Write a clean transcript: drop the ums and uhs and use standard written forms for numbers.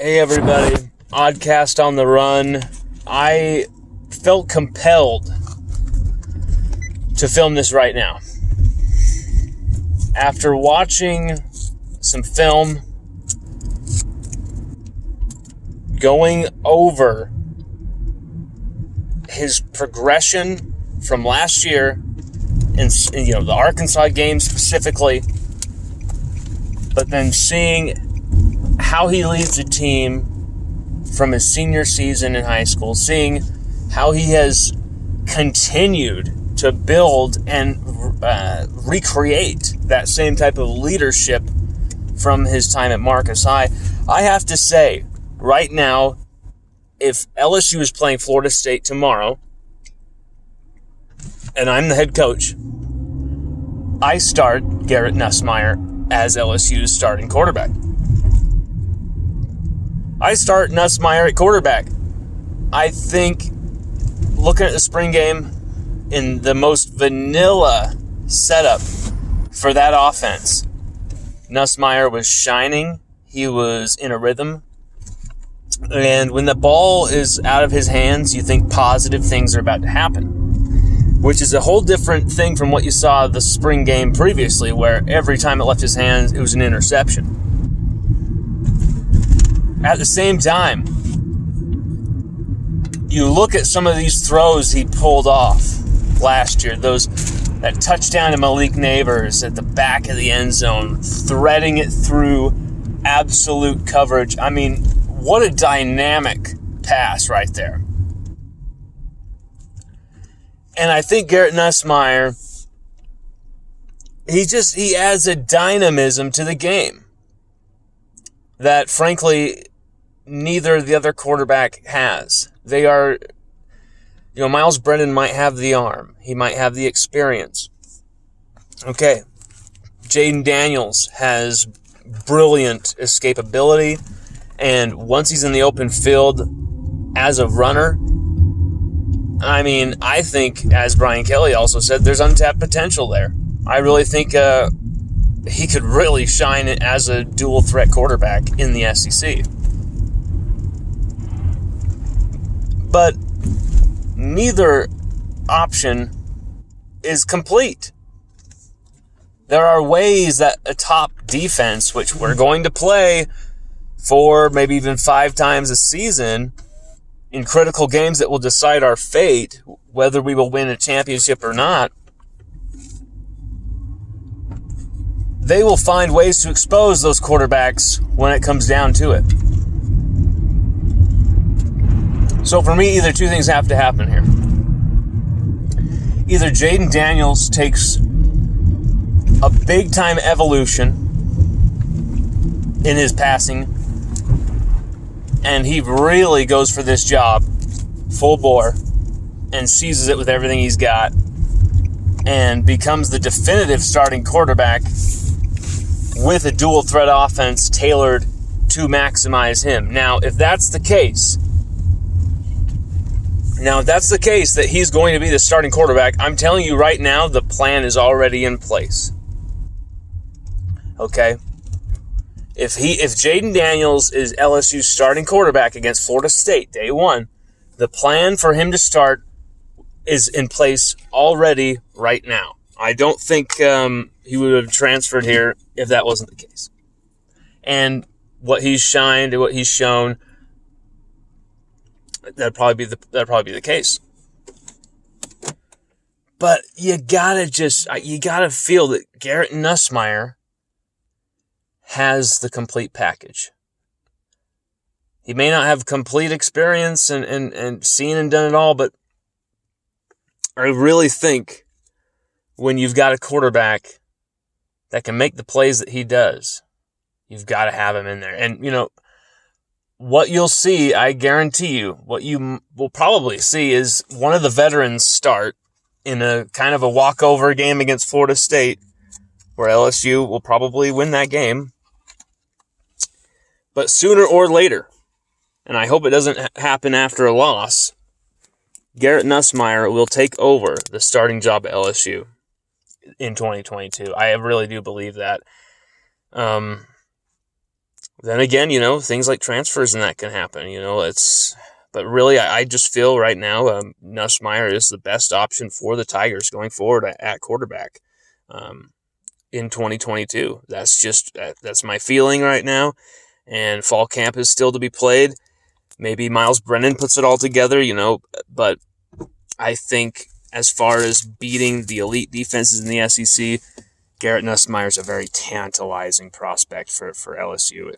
Hey everybody, Oddcast on the run. I felt compelled to film this right now. After watching some film, going over his progression from last year, and the Arkansas game specifically, but then seeing how he leads a team from his senior season in high school, seeing how he has continued to build and recreate that same type of leadership from his time at Marcus High. I have to say, right now, if LSU is playing Florida State tomorrow, and I'm the head coach, I start Garrett Nussmeier as LSU's starting quarterback. I start Nussmeier at quarterback. I think, looking at the spring game, in the most vanilla setup for that offense, Nussmeier was shining. He was in a rhythm. And when the ball is out of his hands, you think positive things are about to happen, which is a whole different thing from what you saw the spring game previously, where every time it left his hands, it was an interception. At the same time, you look at some of these throws he pulled off last year, that touchdown to Malik Neighbors at the back of the end zone, threading it through absolute coverage. I mean, what a dynamic pass right there. And I think Garrett Nussmeier, he adds a dynamism to the game that, frankly, neither of the other quarterback has. They are, Miles Brennan might have the arm. He might have the experience. Okay. Jaden Daniels has brilliant escapability. And once he's in the open field as a runner, I mean, I think, as Brian Kelly also said, there's untapped potential there. I really think he could really shine as a dual threat quarterback in the SEC. But neither option is complete. There are ways that a top defense, which we're going to play 4, maybe even 5 times a season in critical games that will decide our fate, whether we will win a championship or not, they will find ways to expose those quarterbacks when it comes down to it. So for me, either two things have to happen here. Either Jaden Daniels takes a big-time evolution in his passing, and he really goes for this job full bore and seizes it with everything he's got and becomes the definitive starting quarterback with a dual threat offense tailored to maximize him. Now, if that's the case that he's going to be the starting quarterback, I'm telling you right now, the plan is already in place. Okay? If Jaden Daniels is LSU's starting quarterback against Florida State day one, the plan for him to start is in place already right now. I don't think he would have transferred here if that wasn't the case. And what he's shined and what he's shown, that'd probably be the case. But you gotta feel that Garrett Nussmeier has the complete package. He may not have complete experience and seen and done it all, but I really think when you've got a quarterback that can make the plays that he does, you've got to have him in there. And, what you'll see, I guarantee you, what you will probably see is one of the veterans start in a kind of a walkover game against Florida State, where LSU will probably win that game. But sooner or later, and I hope it doesn't happen after a loss, Garrett Nussmeier will take over the starting job at LSU in 2022. I really do believe that. Then again, things like transfers and that can happen. But really, I just feel right now Nussmeier is the best option for the Tigers going forward at quarterback in 2022. That's my feeling right now. And fall camp is still to be played. Maybe Miles Brennan puts it all together, but I think as far as beating the elite defenses in the SEC, Garrett Nussmeier is a very tantalizing prospect for LSU.